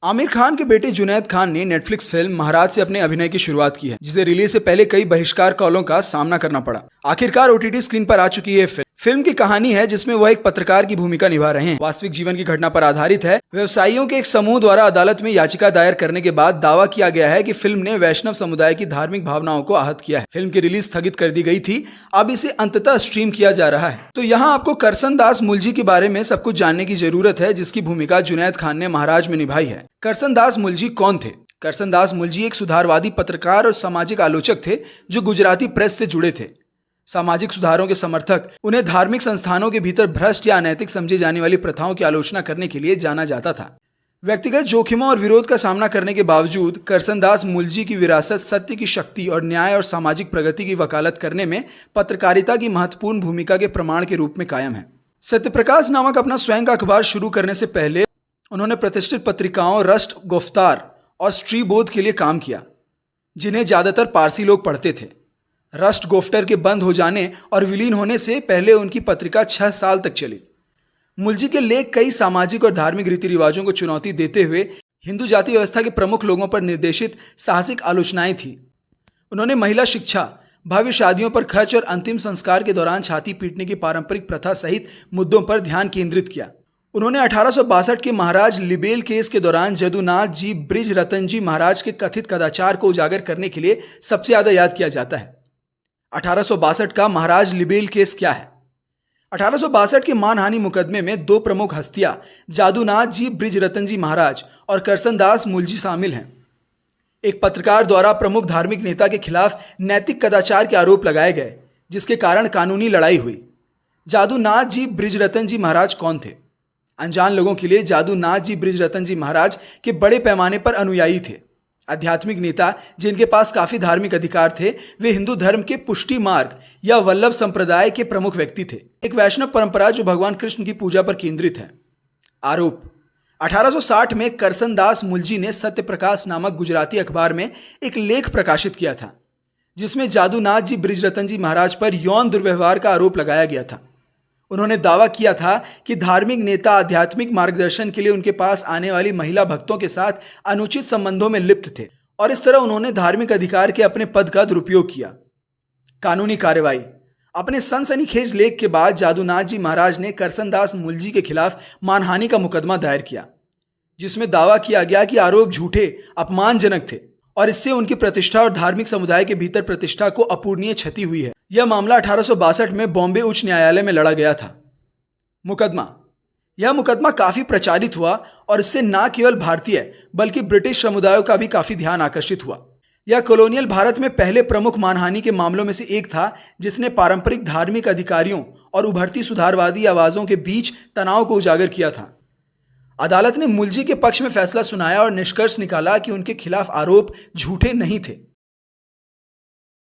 आमिर खान के बेटे जुनैद खान ने नेटफ्लिक्स फिल्म महाराज से अपने अभिनय की शुरुआत की है, जिसे रिलीज से पहले कई बहिष्कार कॉलों का सामना करना पड़ा। आखिरकार ओटीटी स्क्रीन पर आ चुकी है फिल्म की कहानी है जिसमें वह एक पत्रकार की भूमिका निभा रहे हैं। वास्तविक जीवन की घटना पर आधारित है। व्यवसायियों के एक समूह द्वारा अदालत में याचिका दायर करने के बाद दावा किया गया है कि फिल्म ने वैष्णव समुदाय की धार्मिक भावनाओं को आहत किया है। फिल्म की रिलीज स्थगित कर दी गई थी, अब इसे अंततः स्ट्रीम किया जा रहा है। तो यहाँ आपको करसन दास मुलजी के बारे में सब कुछ जानने की जरूरत है, जिसकी भूमिका जुनैद खान ने महाराज में निभाई है। करसन दास मुलजी कौन थे? करसन दास मुलजी एक सुधारवादी पत्रकार और सामाजिक आलोचक थे जो गुजराती प्रेस से जुड़े थे। सामाजिक सुधारों के समर्थक उन्हें धार्मिक संस्थानों के भीतर भ्रष्ट या अनैतिक समझी जाने वाली प्रथाओं की आलोचना करने के लिए जाना जाता था। व्यक्तिगत जोखिमों और विरोध का सामना करने के बावजूद करसन दास मुलजी की विरासत सत्य की शक्ति और न्याय और सामाजिक प्रगति की वकालत करने में पत्रकारिता की महत्वपूर्ण भूमिका के प्रमाण के रूप में कायम है। सत्यप्रकाश नामक अपना स्वयं का अखबार शुरू करने से पहले उन्होंने प्रतिष्ठित पत्रिकाओं रस्ट, गुफ्तार और स्त्री बोध के लिए काम किया, जिन्हें ज्यादातर पारसी लोग पढ़ते थे। रस्ट गोफ्टर के बंद हो जाने और विलीन होने से पहले उनकी पत्रिका 6 साल तक चली। मुलजी के लेख कई सामाजिक और धार्मिक रीति रिवाजों को चुनौती देते हुए हिंदू जाति व्यवस्था के प्रमुख लोगों पर निर्देशित साहसिक आलोचनाएं थी। उन्होंने महिला शिक्षा, भव्य शादियों पर खर्च और अंतिम संस्कार के दौरान छाती पीटने की पारंपरिक प्रथा सहित मुद्दों पर ध्यान केंद्रित किया। उन्होंने 1862 के महाराज लिबेल केस के दौरान जदुनाथ जी ब्रिज रतन जी महाराज के कथित कदाचार को उजागर करने के लिए सबसे ज्यादा याद किया जाता है। 1862 का महाराज लिबेल केस क्या है? 1862 के मानहानि मुकदमे में 2 प्रमुख हस्तियां जादूनाथ जी ब्रिज रतन जी महाराज और करसन दास मुलजी शामिल हैं। एक पत्रकार द्वारा प्रमुख धार्मिक नेता के खिलाफ नैतिक कदाचार के आरोप लगाए गए, जिसके कारण कानूनी लड़ाई हुई। जादूनाथ जी ब्रिज रतन जी महाराज कौन थे? अनजान लोगों के लिए जादूनाथ जी ब्रिज रतन जी महाराज के बड़े पैमाने पर अनुयायी थे। आध्यात्मिक नेता जिनके पास काफी धार्मिक अधिकार थे, वे हिंदू धर्म के पुष्टि मार्ग या वल्लभ संप्रदाय के प्रमुख व्यक्ति थे, एक वैष्णव परंपरा जो भगवान कृष्ण की पूजा पर केंद्रित है। आरोप: 1860 में करसन दास मुलजी ने सत्यप्रकाश नामक गुजराती अखबार में एक लेख प्रकाशित किया था, जिसमें जादूनाथ जी ब्रिज रतन जी महाराज पर यौन दुर्व्यवहार का आरोप लगाया गया था। उन्होंने दावा किया था कि धार्मिक नेता आध्यात्मिक मार्गदर्शन के लिए उनके पास आने वाली महिला भक्तों के साथ अनुचित संबंधों में लिप्त थे और इस तरह उन्होंने धार्मिक अधिकार के अपने पद का दुरुपयोग किया। कानूनी कार्रवाई: अपने सनसनीखेज लेख के बाद जादूनाथ जी महाराज ने करसन दास मुलजी के खिलाफ मानहानि का मुकदमा दायर किया, जिसमें दावा किया गया कि आरोप झूठे, अपमानजनक थे और इससे उनकी प्रतिष्ठा और धार्मिक समुदाय के भीतर प्रतिष्ठा को अपूरणीय क्षति हुई है। यह मामला 1862 में बॉम्बे उच्च न्यायालय में लड़ा गया था। यह मुकदमा काफी प्रचारित हुआ और इससे न केवल भारतीय बल्कि ब्रिटिश समुदायों का भी काफी ध्यान आकर्षित हुआ। यह कॉलोनियल भारत में पहले प्रमुख मानहानि के मामलों में से एक था, जिसने पारंपरिक धार्मिक अधिकारियों और उभरती सुधारवादी आवाजों के बीच तनाव को उजागर किया था। अदालत ने मुलजी के पक्ष में फैसला सुनाया और निष्कर्ष निकाला कि उनके खिलाफ आरोप झूठे नहीं थे।